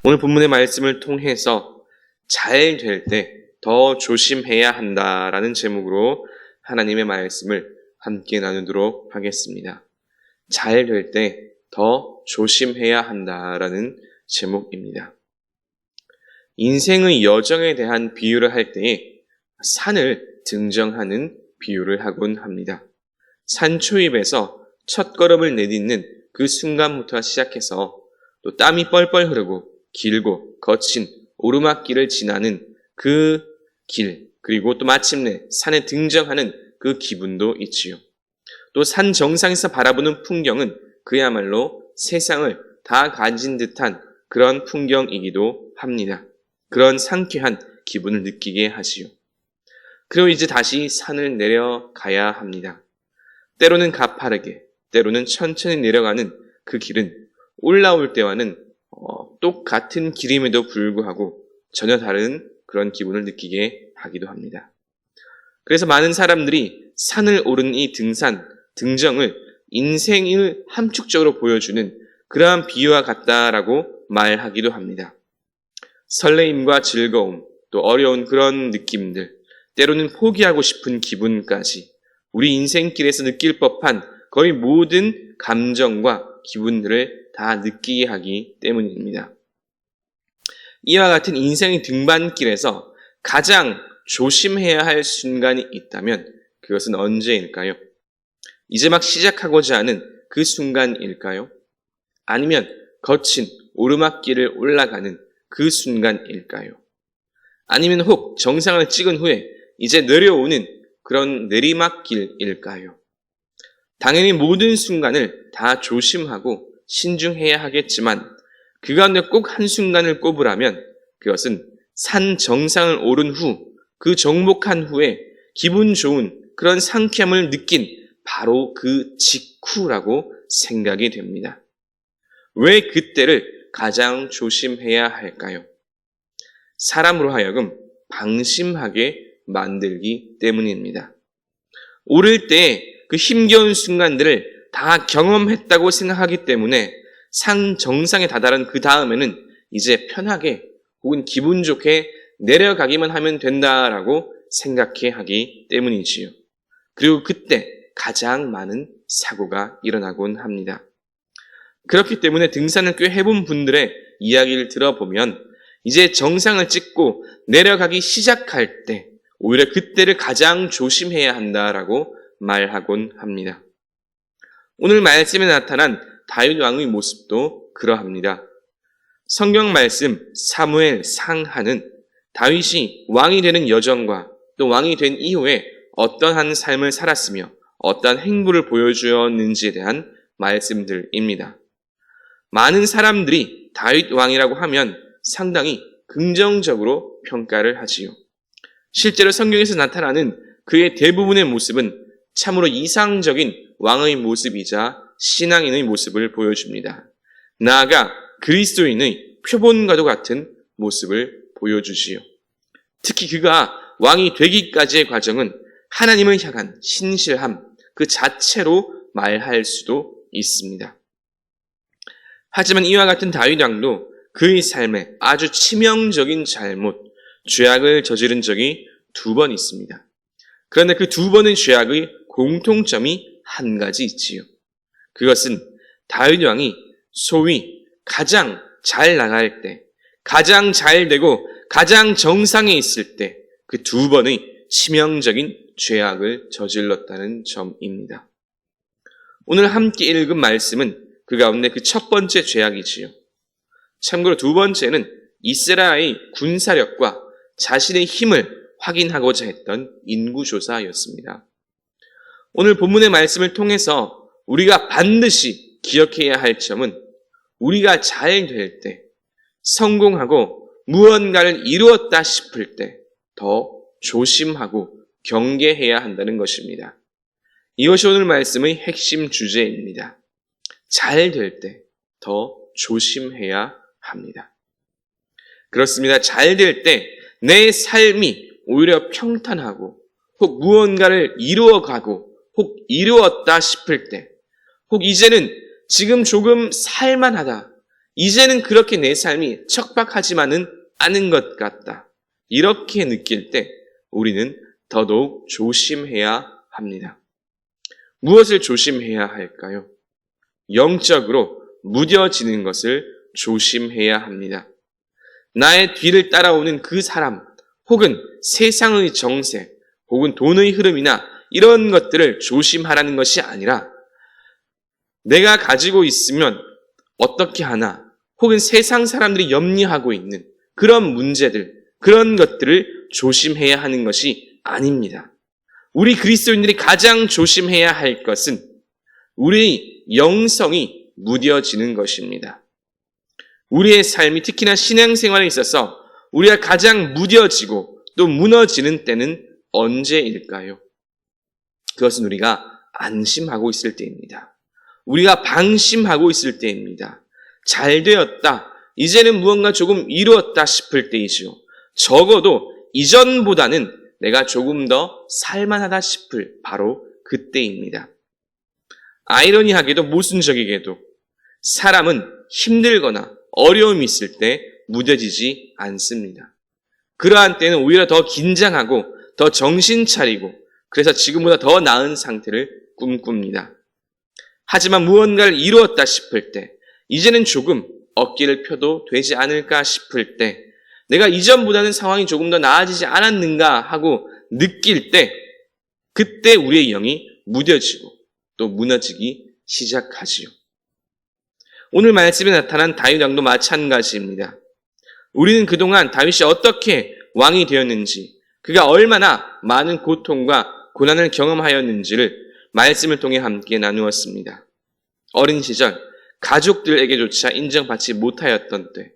오늘 본문의 말씀을 통해서 잘 될 때 더 조심해야 한다라는 제목으로 하나님의 말씀을 함께 나누도록 하겠습니다. 잘 될 때 더 조심해야 한다라는 제목입니다. 인생의 여정에 대한 비유를 할 때에 산을 등정하는 비유를 하곤 합니다. 산 초입에서 첫 걸음을 내딛는 그 순간부터 시작해서 또 땀이 뻘뻘 흐르고 길고 거친 오르막길을 지나는 그 길, 그리고 또 마침내 산에 등정하는 그 기분도 있지요. 또 산 정상에서 바라보는 풍경은 그야말로 세상을 다 가진 듯한 그런 풍경이기도 합니다. 그런 상쾌한 기분을 느끼게 하지요. 그리고 이제 다시 산을 내려가야 합니다. 때로는 가파르게, 때로는 천천히 내려가는 그 길은 올라올 때와는 똑같은 길임에도 불구하고 전혀 다른 그런 기분을 느끼게 하기도 합니다. 그래서 많은 사람들이 산을 오른 이 등정을 인생을 함축적으로 보여주는 그러한 비유와 같다라고 말하기도 합니다. 설레임과 즐거움, 또 어려운 그런 느낌들, 때로는 포기하고 싶은 기분까지 우리 인생길에서 느낄 법한 거의 모든 감정과 기분들을 다 느끼게 하기 때문입니다. 이와 같은 인생의 등반길에서 가장 조심해야 할 순간이 있다면 그것은 언제일까요? 이제 막 시작하고자 하는 그 순간일까요? 아니면 거친 오르막길을 올라가는 그 순간일까요? 아니면 혹 정상을 찍은 후에 이제 내려오는 그런 내리막길일까요? 당연히 모든 순간을 다 조심하고 신중해야 하겠지만 그 가운데 꼭 한순간을 꼽으라면 그것은 산 정상을 오른 후, 그 정복한 후에 기분 좋은 그런 상쾌함을 느낀 바로 그 직후라고 생각이 됩니다. 왜 그때를 가장 조심해야 할까요? 사람으로 하여금 방심하게 만들기 때문입니다. 오를 때 그 힘겨운 순간들을 다 경험했다고 생각하기 때문에 산 정상에 다다른 그 다음에는 이제 편하게 혹은 기분 좋게 내려가기만 하면 된다라고 생각해 하기 때문이지요. 그리고 그때 가장 많은 사고가 일어나곤 합니다. 그렇기 때문에 등산을 꽤 해본 분들의 이야기를 들어보면 이제 정상을 찍고 내려가기 시작할 때 오히려 그때를 가장 조심해야 한다라고 말하곤 합니다. 오늘 말씀에 나타난 다윗 왕의 모습도 그러합니다. 성경 말씀 사무엘 상하는 다윗이 왕이 되는 여정과 또 왕이 된 이후에 어떠한 삶을 살았으며 어떠한 행보를 보여주었는지에 대한 말씀들입니다. 많은 사람들이 다윗 왕이라고 하면 상당히 긍정적으로 평가를 하지요. 실제로 성경에서 나타나는 그의 대부분의 모습은 참으로 이상적인 왕의 모습이자 신앙인의 모습을 보여줍니다. 나아가 그리스도인의 표본과도 같은 모습을 보여주지요. 특히 그가 왕이 되기까지의 과정은 하나님을 향한 신실함 그 자체로 말할 수도 있습니다. 하지만 이와 같은 다윗 왕도 그의 삶에 아주 치명적인 잘못, 죄악을 저지른 적이 2번 있습니다. 그런데 그 2번의 죄악의 공통점이 한 가지 있지요. 그것은 다윗 왕이 소위 가장 잘 나갈 때, 가장 잘 되고 가장 정상에 있을 때 그 2번의 치명적인 죄악을 저질렀다는 점입니다. 오늘 함께 읽은 말씀은 그 가운데 그 첫 번째 죄악이지요. 참고로 2번째는 이스라엘의 군사력과 자신의 힘을 확인하고자 했던 인구조사였습니다. 오늘 본문의 말씀을 통해서 우리가 반드시 기억해야 할 점은 우리가 잘 될 때, 성공하고 무언가를 이루었다 싶을 때 더 조심하고 경계해야 한다는 것입니다. 이것이 오늘 말씀의 핵심 주제입니다. 잘 될 때 더 조심해야 합니다. 그렇습니다. 잘 될 때 내 삶이 오히려 평탄하고 혹 무언가를 이루어가고 혹 이루었다 싶을 때 혹 이제는 지금 조금 살만하다 이제는 그렇게 내 삶이 척박하지만은 않은 것 같다. 이렇게 느낄 때 우리는 더더욱 조심해야 합니다. 무엇을 조심해야 할까요? 영적으로 무뎌지는 것을 조심해야 합니다. 나의 뒤를 따라오는 그 사람, 혹은 세상의 정세, 혹은 돈의 흐름이나 이런 것들을 조심하라는 것이 아니라 내가 가지고 있으면 어떻게 하나, 혹은 세상 사람들이 염려하고 있는 그런 문제들, 그런 것들을 조심해야 하는 것이 아닙니다. 우리 그리스도인들이 가장 조심해야 할 것은 우리 영성이 무뎌지는 것입니다. 우리의 삶이 특히나 신앙생활에 있어서 우리가 가장 무뎌지고 또 무너지는 때는 언제일까요? 그것은 우리가 안심하고 있을 때입니다. 우리가 방심하고 있을 때입니다. 잘 되었다. 이제는 무언가 조금 이루었다 싶을 때이지요. 적어도 이전보다는 내가 조금 더 살만하다 싶을 바로 그때입니다. 아이러니하게도 모순적이게도 사람은 힘들거나 어려움이 있을 때 무뎌지지 않습니다. 그러한 때는 오히려 더 긴장하고 더 정신 차리고 그래서 지금보다 더 나은 상태를 꿈꿉니다. 하지만 무언가를 이루었다 싶을 때 이제는 조금 어깨를 펴도 되지 않을까 싶을 때 내가 이전보다는 상황이 조금 더 나아지지 않았는가 하고 느낄 때 그때 우리의 영이 무뎌지고 또 무너지기 시작하지요. 오늘 말씀에 나타난 다윗 왕도 마찬가지입니다. 우리는 그동안 다윗이 어떻게 왕이 되었는지, 그가 얼마나 많은 고통과 고난을 경험하였는지를 말씀을 통해 함께 나누었습니다. 어린 시절 가족들에게조차 인정받지 못하였던 때,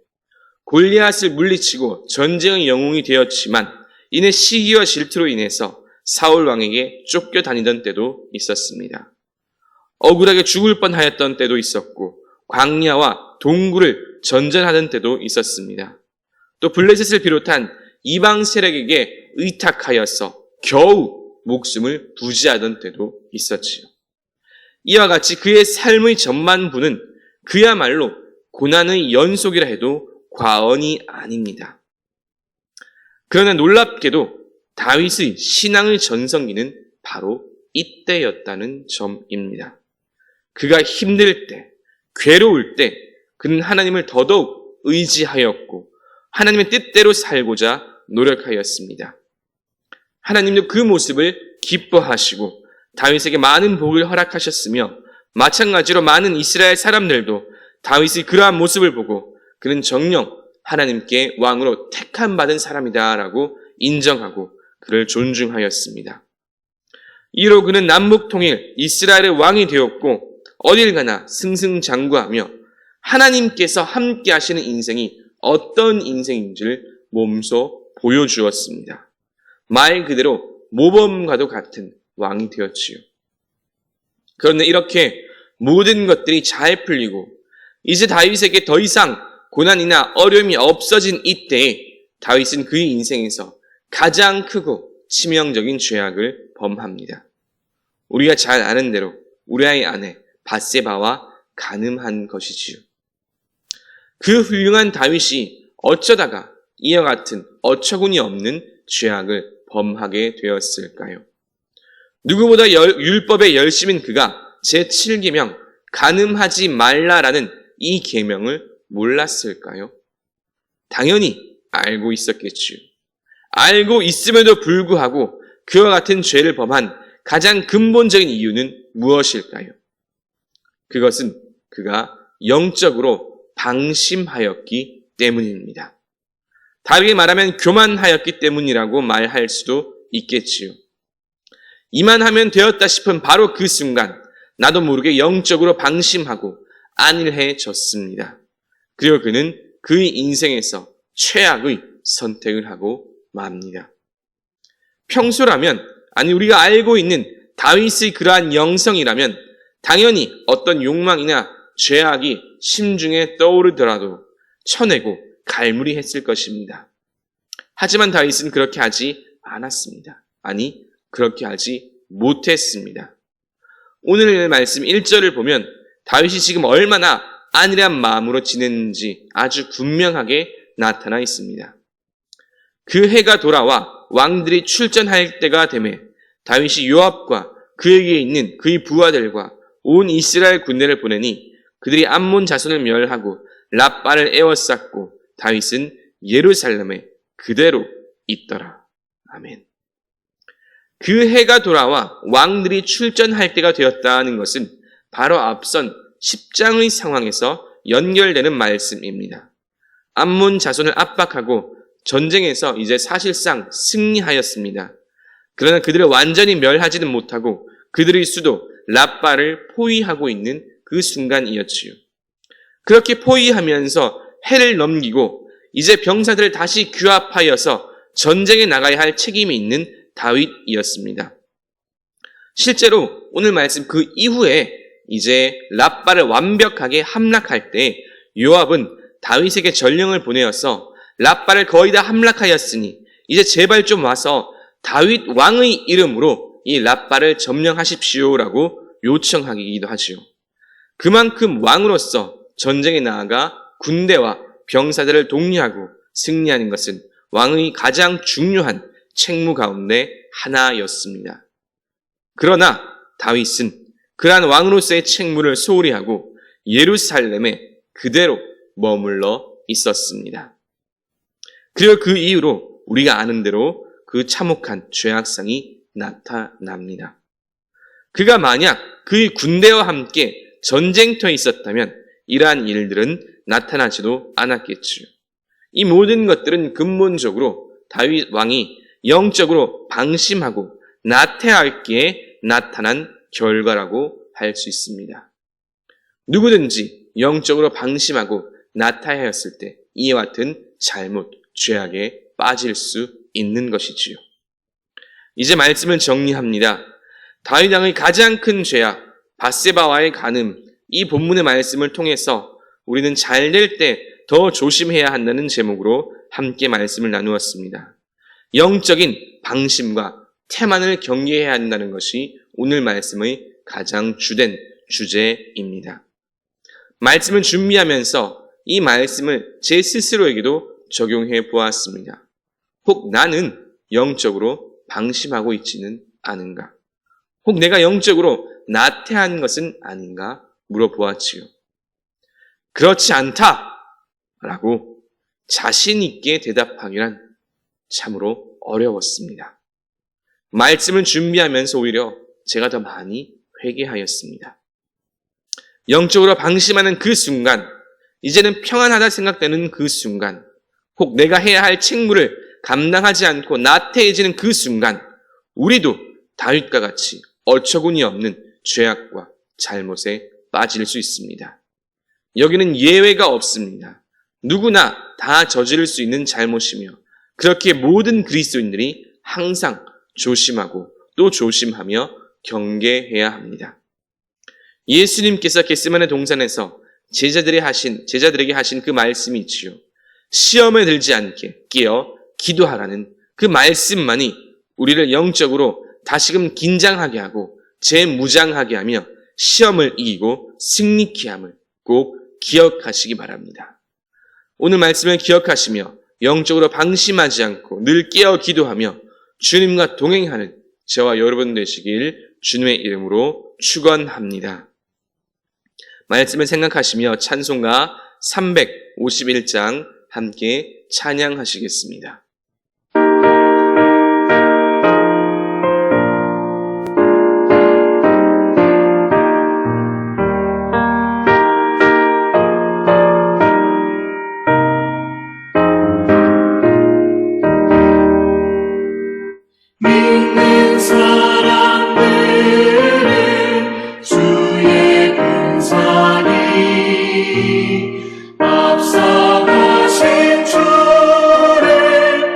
골리앗을 물리치고 전쟁의 영웅이 되었지만 이내 시기와 질투로 인해서 사울 왕에게 쫓겨다니던 때도 있었습니다. 억울하게 죽을 뻔하였던 때도 있었고 광야와 동굴을 전전하던 때도 있었습니다. 또 블레셋을 비롯한 이방 세력에게 의탁하여서 겨우 목숨을 부지하던 때도 있었지요. 이와 같이 그의 삶의 전반부는 그야말로 고난의 연속이라 해도 과언이 아닙니다. 그러나 놀랍게도 다윗의 신앙의 전성기는 바로 이때였다는 점입니다. 그가 힘들 때, 괴로울 때 그는 하나님을 더더욱 의지하였고 하나님의 뜻대로 살고자 노력하였습니다. 하나님도 그 모습을 기뻐하시고 다윗에게 많은 복을 허락하셨으며 마찬가지로 많은 이스라엘 사람들도 다윗의 그러한 모습을 보고 그는 정녕 하나님께 왕으로 택함 받은 사람이다라고 인정하고 그를 존중하였습니다. 이로 그는 남북통일 이스라엘의 왕이 되었고 어딜 가나 승승장구하며 하나님께서 함께 하시는 인생이 어떤 인생인지를 몸소 보여주었습니다. 말 그대로 모범과도 같은 왕이 되었지요. 그런데 이렇게 모든 것들이 잘 풀리고 이제 다윗에게 더 이상 고난이나 어려움이 없어진 이때에 다윗은 그의 인생에서 가장 크고 치명적인 죄악을 범합니다. 우리가 잘 아는 대로 우리아의 아내 밧세바와 간음한 것이지요. 그 훌륭한 다윗이 어쩌다가 이와 같은 어처구니 없는 죄악을 범하게 되었을까요? 누구보다 율법의 열심인 그가 제7계명 간음하지 말라라는 이 계명을 몰랐을까요? 당연히 알고 있었겠지요. 알고 있음에도 불구하고 그와 같은 죄를 범한 가장 근본적인 이유는 무엇일까요? 그것은 그가 영적으로 방심하였기 때문입니다. 다르게 말하면 교만하였기 때문이라고 말할 수도 있겠지요. 이만하면 되었다 싶은 바로 그 순간 나도 모르게 영적으로 방심하고 안일해졌습니다. 그리고 그는 그의 인생에서 최악의 선택을 하고 맙니다. 평소라면, 아니 우리가 알고 있는 다윗의 그러한 영성이라면 당연히 어떤 욕망이나 죄악이 심중에 떠오르더라도 쳐내고 갈무리했을 것입니다. 하지만 다윗은 그렇게 하지 않았습니다. 아니, 그렇게 하지 못했습니다. 오늘 말씀 1절을 보면 다윗이 지금 얼마나 안일한 마음으로 지냈는지 아주 분명하게 나타나 있습니다. 그 해가 돌아와 왕들이 출전할 때가 되매 다윗이 요압과 그에게 있는 그의 부하들과 온 이스라엘 군대를 보내니 그들이 암몬 자손을 멸하고 랍바를 에워쌌고 다윗은 예루살렘에 그대로 있더라. 아멘. 그 해가 돌아와 왕들이 출전할 때가 되었다는 것은 바로 앞선 10장의 상황에서 연결되는 말씀입니다. 암몬 자손을 압박하고 전쟁에서 이제 사실상 승리하였습니다. 그러나 그들을 완전히 멸하지는 못하고 그들의 수도 랍바를 포위하고 있는 그 순간이었지요. 그렇게 포위하면서 해를 넘기고 이제 병사들을 다시 규합하여서 전쟁에 나가야 할 책임이 있는 다윗이었습니다. 실제로 오늘 말씀 그 이후에 이제 랍바를 완벽하게 함락할 때 요압은 다윗에게 전령을 보내어서 랍바를 거의 다 함락하였으니 이제 제발 좀 와서 다윗 왕의 이름으로 이 랍바를 점령하십시오라고 요청하기도 하지요. 그만큼 왕으로서 전쟁에 나아가 군대와 병사들을 독려하고 승리하는 것은 왕의 가장 중요한 책무 가운데 하나였습니다. 그러나 다윗은 그러한 왕으로서의 책무를 소홀히 하고 예루살렘에 그대로 머물러 있었습니다. 그리고 그 이후로 우리가 아는 대로 그 참혹한 죄악상이 나타납니다. 그가 만약 그의 군대와 함께 전쟁터에 있었다면 이러한 일들은 나타나지도 않았겠지요. 이 모든 것들은 근본적으로 다윗 왕이 영적으로 방심하고 나태하기에 나타난 결과라고 할 수 있습니다. 누구든지 영적으로 방심하고 나태하였을 때 이와 같은 잘못, 죄악에 빠질 수 있는 것이지요. 이제 말씀을 정리합니다. 다윗 왕의 가장 큰 죄악, 밧세바와의 간음, 이 본문의 말씀을 통해서 우리는 잘 될 때 더 조심해야 한다는 제목으로 함께 말씀을 나누었습니다. 영적인 방심과 태만을 경계해야 한다는 것이 오늘 말씀의 가장 주된 주제입니다. 말씀을 준비하면서 이 말씀을 제 스스로에게도 적용해 보았습니다. 혹 나는 영적으로 방심하고 있지는 않은가? 혹 내가 영적으로 나태한 것은 아닌가? 물어보았지요. 그렇지 않다라고 자신 있게 대답하기란 참으로 어려웠습니다. 말씀을 준비하면서 오히려 제가 더 많이 회개하였습니다. 영적으로 방심하는 그 순간, 이제는 평안하다 생각되는 그 순간, 혹 내가 해야 할 책무를 감당하지 않고 나태해지는 그 순간, 우리도 다윗과 같이 어처구니 없는 죄악과 잘못에 빠질 수 있습니다. 여기는 예외가 없습니다. 누구나 다 저지를 수 있는 잘못이며 그렇게 모든 그리스도인들이 항상 조심하고 또 조심하며 경계해야 합니다. 예수님께서 겟세마네 동산에서 제자들에게 하신 그 말씀이 있지요. 시험에 들지 않게 깨어 기도하라는 그 말씀만이 우리를 영적으로 다시금 긴장하게 하고 재무장하게 하며 시험을 이기고 승리케 함을 꼭 기억하시기 바랍니다. 오늘 말씀을 기억하시며 영적으로 방심하지 않고 늘 깨어 기도하며 주님과 동행하는 저와 여러분 되시길 주님의 이름으로 축원합니다. 말씀을 생각하시며 찬송가 351장 함께 찬양하시겠습니다. 믿는 사람들은 주의 군사니 앞서가신 주를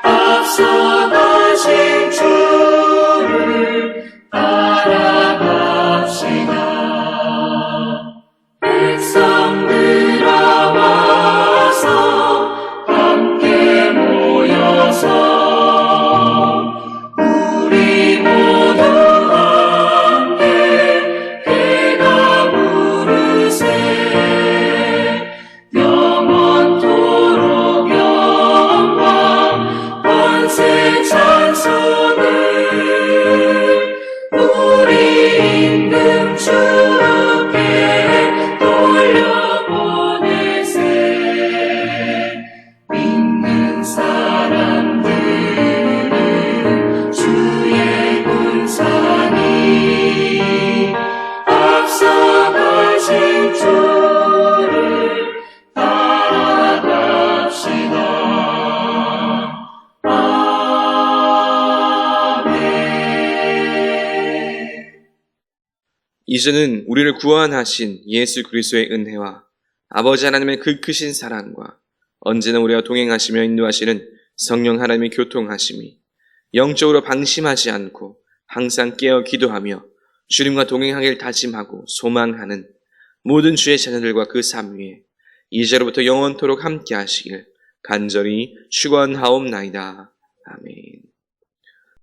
앞서 가신 주를 따라갑시다. 백성들아 와서 함께 모여서 우리 모두 함께 해가 부르세. 영원토록 영광 권세 찬송을 우리 임금 주께 돌려보내세. 믿는 사람들은 주의 군사니 앞서 가신 주를 따라갑시다. 아멘. 이제는 우리를 구원하신 예수 그리스도의 은혜와 아버지 하나님의 그 크신 사랑과 언제나 우리와 동행하시며 인도하시는 성령 하나님의 교통하심이 영적으로 방심하지 않고 항상 깨어 기도하며 주님과 동행하길 다짐하고 소망하는 모든 주의 자녀들과 그 삶 위에 이제로부터 영원토록 함께 하시길 간절히 축원하옵나이다. 아멘.